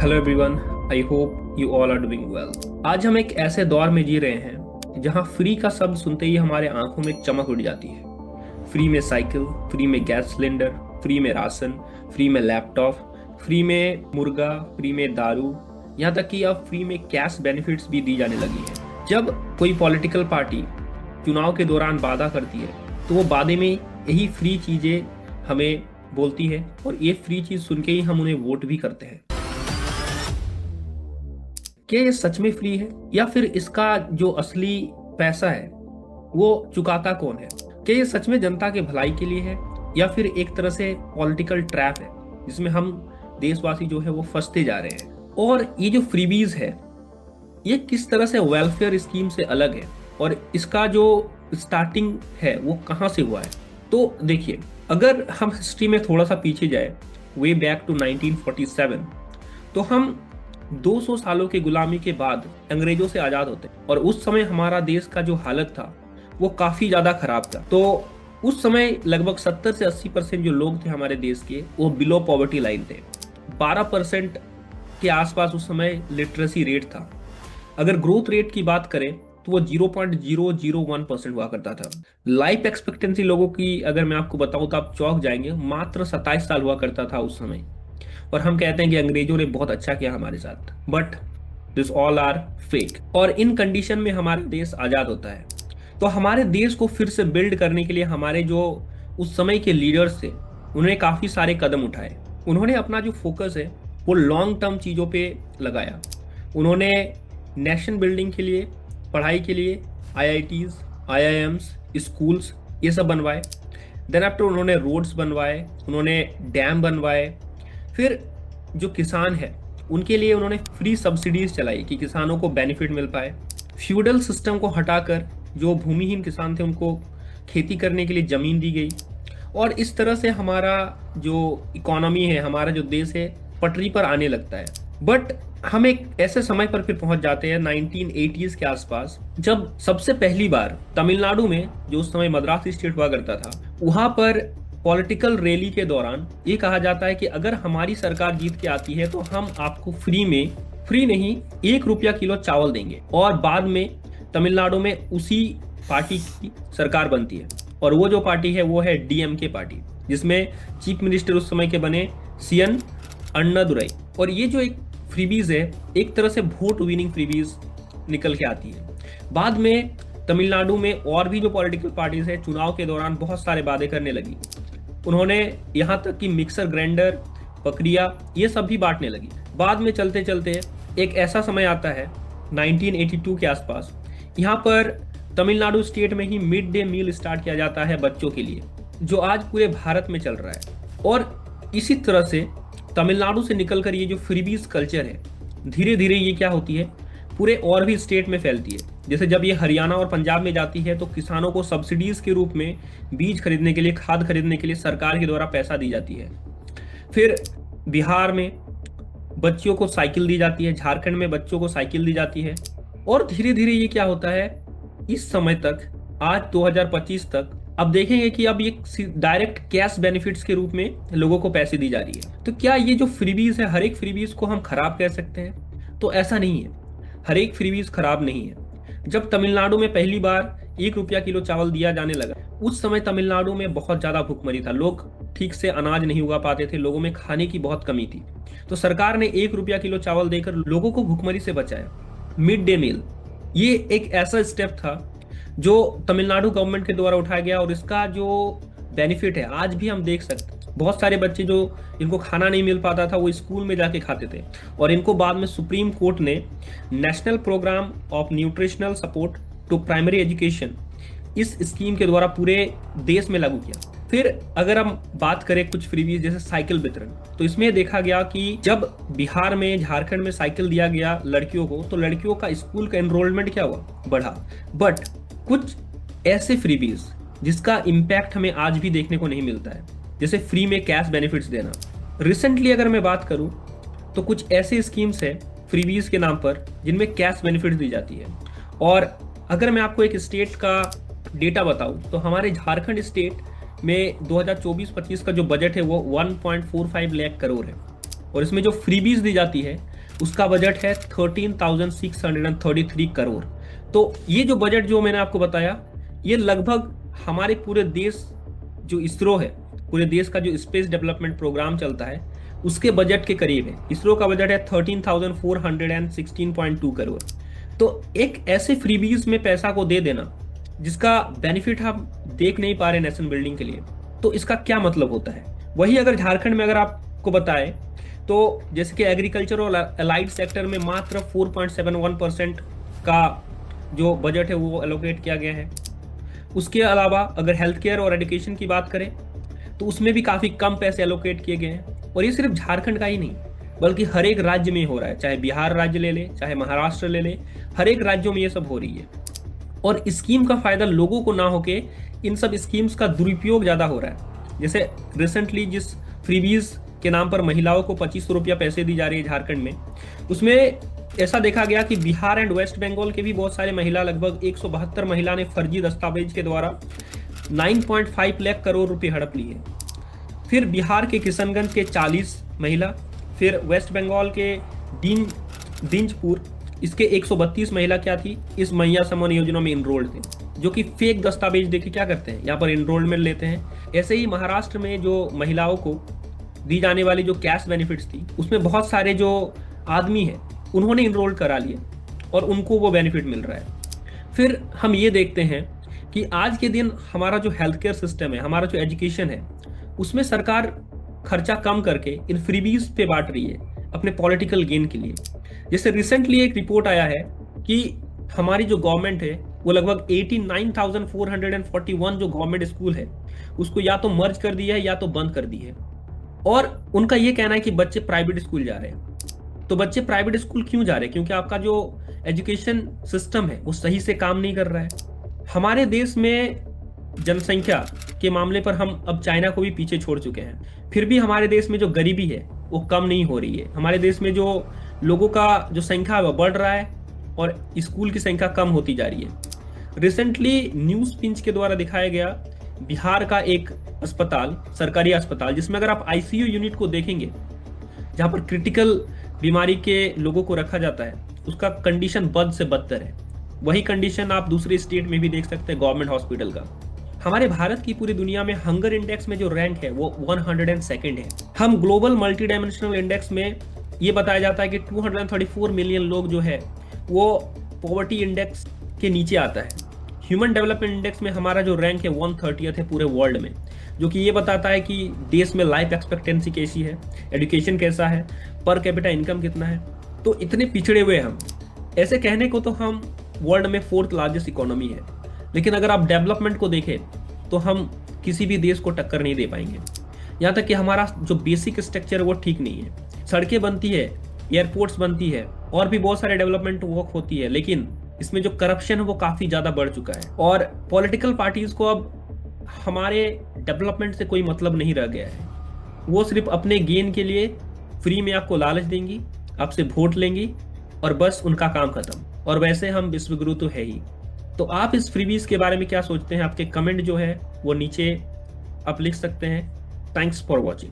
Hello everyone, I hope you all are doing well. आज हम एक ऐसे दौर में जी रहे हैं जहां फ्री का शब्द सुनते ही हमारे आंखों में चमक उड़ जाती है। फ्री में साइकिल, फ्री में गैस सिलेंडर, फ्री में राशन, फ्री में लैपटॉप, फ्री में मुर्गा, फ्री में दारू, यहाँ तक कि अब फ्री में कैश बेनिफिट्स भी दी जाने लगी है। जब कोई पॉलिटिकल पार्टी चुनाव के दौरान वादा करती है तो वो वादे में यही फ्री चीजें हमें बोलती है और ये फ्री चीज सुन के ही हम उन्हें वोट भी करते हैं। क्या ये सच में फ्री है या फिर इसका जो असली पैसा है वो चुकाता कौन है? क्या ये सच में जनता के भलाई के लिए है या फिर एक तरह से पॉलिटिकल ट्रैप है जिसमें हम देशवासी जो है वो फंसते जा रहे हैं? और ये जो फ्रीबीज है ये किस तरह से वेलफेयर स्कीम से अलग है और इसका जो स्टार्टिंग है वो कहाँ से हुआ है? तो देखिए, अगर हम हिस्ट्री में थोड़ा सा पीछे जाए, वे बैक टू 1947, तो हम 200 सालों की गुलामी के बाद अंग्रेजों से आजाद होते हैं और उस समय हमारा देश का जो हालत था वो काफी ज्यादा खराब था। तो उस समय लगभग 70 से 80% जो लोग थे हमारे देश के वो बिलो पॉवर्टी लाइन थे। 12% के आसपास उस समय लिटरेसी रेट था। अगर ग्रोथ रेट की बात करें तो वो 0.001% हुआ करता था। लाइफ एक्सपेक्टेंसी लोगों की अगर मैं आपको बताऊं तो आप चौंक जाएंगे, मात्र 27 साल हुआ करता था उस समय। और हम कहते हैं कि अंग्रेजों ने बहुत अच्छा किया हमारे साथ, but this all are fake. और इन कंडीशन में हमारा देश आजाद होता है। तो हमारे देश को फिर से बिल्ड करने के लिए हमारे जो उस समय के लीडर्स थे उन्होंने काफी सारे कदम उठाए। उन्होंने अपना जो फोकस है वो लॉन्ग टर्म चीजों पे लगाया। उन्होंने नेशन बिल्डिंग के लिए, पढ़ाई के लिए आईआईटीज, आईआईएम्स, स्कूल्स ये सब बनवाए। देन आफ्टर उन्होंने रोड्स बनवाए, उन्होंने डैम बनवाए। फिर जो किसान है उनके लिए उन्होंने फ्री सब्सिडीज चलाई कि किसानों को बेनिफिट मिल पाए। फ्यूडल सिस्टम को हटाकर जो भूमिहीन किसान थे उनको खेती करने के लिए जमीन दी गई। और इस तरह से हमारा जो इकोनॉमी है, हमारा जो देश है, पटरी पर आने लगता है। बट हम एक ऐसे समय पर फिर पहुंच जाते हैं 1980s के आसपास, जब सबसे पहली बार तमिलनाडु में, जो उस समय मद्रास स्टेट हुआ करता था, वहां पर पॉलिटिकल रैली के दौरान ये कहा जाता है कि अगर हमारी सरकार जीत के आती है तो हम आपको फ्री नहीं, 1 रुपया किलो चावल देंगे। और बाद में तमिलनाडु में उसी पार्टी की सरकार बनती है और वो जो पार्टी है वो है डीएमके पार्टी, जिसमें चीफ मिनिस्टर उस समय के बने सीएन अन्नादुरई। और ये जो एक फ्रीबीज है एक तरह से वोट विनिंग फ्रीबीज निकल के आती है। बाद में तमिलनाडु में और भी जो पॉलिटिकल पार्टीज है चुनाव के दौरान बहुत सारे वादे करने लगी। उन्होंने यहाँ तक कि मिक्सर ग्राइंडर, बकरिया ये सब भी बांटने लगी। बाद में चलते चलते एक ऐसा समय आता है 1982 के आसपास, यहाँ पर तमिलनाडु स्टेट में ही मिड डे मील स्टार्ट किया जाता है बच्चों के लिए, जो आज पूरे भारत में चल रहा है। और इसी तरह से तमिलनाडु से निकलकर ये जो फ्रीबीज कल्चर है धीरे धीरे ये क्या होती है, पूरे और भी स्टेट में फैलती है। जैसे जब ये हरियाणा और पंजाब में जाती है तो किसानों को सब्सिडीज के रूप में बीज खरीदने के लिए, खाद खरीदने के लिए सरकार के द्वारा पैसा दी जाती है। फिर बिहार में बच्चों को साइकिल दी जाती है, झारखंड में बच्चों को साइकिल दी जाती है। और धीरे धीरे ये क्या होता है, इस समय तक, आज 2025 तक, अब देखेंगे कि अब ये डायरेक्ट कैश बेनिफिट्स के रूप में लोगों को पैसे दी जा रही है। तो क्या ये जो फ्रीबीज है, हर एक फ्रीबीज को हम खराब कह सकते हैं? तो ऐसा नहीं है, हर एक फ्रीबीज खराब नहीं है। जब तमिलनाडु में पहली बार 1 रुपया किलो चावल दिया जाने लगा, उस समय तमिलनाडु में बहुत ज्यादा भूखमरी था, लोग ठीक से अनाज नहीं उगा पाते थे, लोगों में खाने की बहुत कमी थी। तो सरकार ने 1 रुपया किलो चावल देकर लोगों को भूखमरी से बचाया। मिड डे मील ये एक ऐसा स्टेप था जो तमिलनाडु गवर्नमेंट के द्वारा उठाया गया और इसका जो बेनिफिट है आज भी हम देख सकते हैं। बहुत सारे बच्चे जो इनको खाना नहीं मिल पाता था वो स्कूल में जाके खाते थे और इनको बाद में सुप्रीम कोर्ट ने national programme of nutritional support to primary education, इस स्कीम के द्वारा पूरे देश में लागू किया। फिर अगर हम बात करें कुछ फ्रीबीज जैसे साइकिल वितरण, तो इसमें देखा गया कि जब बिहार में, झारखंड में साइकिल दिया गया लड़कियों को, तो लड़कियों का स्कूल का एनरोलमेंट क्या हुआ, बढ़ा। बट कुछ ऐसे फ्रीबीज जिसका इम्पैक्ट हमें आज भी देखने को नहीं मिलता है, जैसे फ्री में कैश बेनिफिट्स देना। रिसेंटली अगर मैं बात करूं तो कुछ ऐसे स्कीम्स है फ्रीबीज के नाम पर जिनमें कैश बेनिफिट्स दी जाती है। और अगर मैं आपको एक स्टेट का डेटा बताऊं तो हमारे झारखंड स्टेट में 2024-25 का जो बजट है वो 1.45 लाख करोड़ है और इसमें जो फ्रीबीज दी जाती है उसका बजट है 13,633 करोड़। तो ये जो बजट जो मैंने आपको बताया, ये लगभग हमारे पूरे देश जो इसरो है, पूरे देश का जो स्पेस डेवलपमेंट प्रोग्राम चलता है, उसके बजट के करीब है। इसरो का बजट है 13,416.2 करोड़। तो एक ऐसे फ्रीबीज में पैसा को दे देना जिसका बेनिफिट हम देख नहीं पा रहे नेशन बिल्डिंग के लिए, तो इसका क्या मतलब होता है? वही अगर झारखंड में अगर आपको बताएं तो जैसे कि एग्रीकल्चर और अलाइड सेक्टर में मात्र 4.71% का जो बजट है वो एलोकेट किया गया है। उसके अलावा अगर हेल्थ केयर और एजुकेशन की बात करें तो उसमें भी काफ़ी कम पैसे एलोकेट किए गए हैं। और ये सिर्फ झारखंड का ही नहीं, बल्कि हर एक राज्य में हो रहा है, चाहे बिहार राज्य ले ले, चाहे महाराष्ट्र ले ले, हर एक राज्यों में ये सब हो रही है। और स्कीम का फायदा लोगों को ना होके इन सब स्कीम्स का दुरुपयोग ज़्यादा हो रहा है। जैसे रिसेंटली जिस फ्रीबीज के नाम पर महिलाओं को 2500 रुपया पैसे दी जा रही है झारखंड में, उसमें ऐसा देखा गया कि बिहार एंड वेस्ट बंगाल के भी बहुत सारे महिला, लगभग 172 महिला ने फर्जी दस्तावेज के द्वारा 9.5 लाख करोड़ रुपए हड़प लिए। फिर बिहार के किशनगंज के 40 महिला, फिर वेस्ट बंगाल के दिंजपुर इसके 132 महिला क्या थी, इस मैया समान योजना में इनरोल्ड थे, जो कि फेक दस्तावेज देके क्या करते हैं, यहाँ पर इनरोलमेंट लेते हैं। ऐसे ही महाराष्ट्र में जो महिलाओं को दी जाने वाली जो कैश बेनिफिट्स थी, उसमें बहुत सारे जो आदमी हैं उन्होंने इनरोल करा लिए और उनको वो बेनिफिट मिल रहा है। फिर हम ये देखते हैं कि आज के दिन हमारा जो हेल्थ केयर सिस्टम है, हमारा जो एजुकेशन है, उसमें सरकार खर्चा कम करके इन फ्रीबीज पे बांट रही है अपने पॉलिटिकल गेन के लिए। जैसे रिसेंटली एक रिपोर्ट आया है कि हमारी जो गवर्नमेंट है वो लगभग 89,441 जो गवर्नमेंट स्कूल है उसको या तो मर्ज कर दिया है या तो बंद कर दी है। और उनका ये कहना है कि बच्चे प्राइवेट स्कूल जा रहे हैं। तो बच्चे प्राइवेट स्कूल क्यों जा रहे हैं? क्योंकि आपका जो एजुकेशन सिस्टम है वो सही से काम नहीं कर रहा है। हमारे देश में जनसंख्या के मामले पर हम अब चाइना को भी पीछे छोड़ चुके हैं, फिर भी हमारे देश में जो गरीबी है वो कम नहीं हो रही है। हमारे देश में जो लोगों का जो संख्या है वो बढ़ रहा है और स्कूल की संख्या कम होती जा रही है। रिसेंटली न्यूज पिंच के द्वारा दिखाया गया बिहार का एक अस्पताल, सरकारी अस्पताल, जिसमें अगर आप आईसीयू यूनिट को देखेंगे, जहां पर क्रिटिकल बीमारी के लोगों को रखा जाता है, उसका कंडीशन बद से बदतर है। वही कंडीशन आप दूसरे स्टेट में भी देख सकते हैं गवर्नमेंट हॉस्पिटल का। हमारे भारत की पूरी दुनिया में हंगर इंडेक्स में जो रैंक है वो 102nd है। हम ग्लोबल मल्टी डायमेंशनल इंडेक्स में ये बताया जाता है कि 234 मिलियन लोग जो है वो पॉवर्टी इंडेक्स के नीचे आता है। ह्यूमन डेवलपमेंट इंडेक्स में हमारा जो रैंक है 130th है पूरे वर्ल्ड में, जो कि ये बताता है कि देश में लाइफ एक्सपेक्टेंसी कैसी है, एजुकेशन कैसा है, पर कैपिटा इनकम कितना है। तो इतने पिछड़े हुए हम, ऐसे कहने को तो हम वर्ल्ड में 4th लार्जेस्ट इकोनॉमी है, लेकिन अगर आप डेवलपमेंट को देखें तो हम किसी भी देश को टक्कर नहीं दे पाएंगे। यहाँ तक कि हमारा जो बेसिक स्ट्रक्चर है वो ठीक नहीं है। सड़कें बनती है, एयरपोर्ट्स बनती है और भी बहुत सारे डेवलपमेंट वर्क होती है, लेकिन इसमें जो करप्शन है वो काफ़ी ज़्यादा बढ़ चुका है और पॉलिटिकल पार्टीज को अब हमारे डेवलपमेंट से कोई मतलब नहीं रह गया है। वो सिर्फ अपने गेन के लिए फ्री में आपको लालच देंगी, आपसे वोट लेंगी और बस उनका काम खत्म। और वैसे हम विश्वगुरु तो है ही। तो आप इस फ्रीबीज के बारे में क्या सोचते हैं? आपके कमेंट जो है वो नीचे आप लिख सकते हैं। Thanks for watching.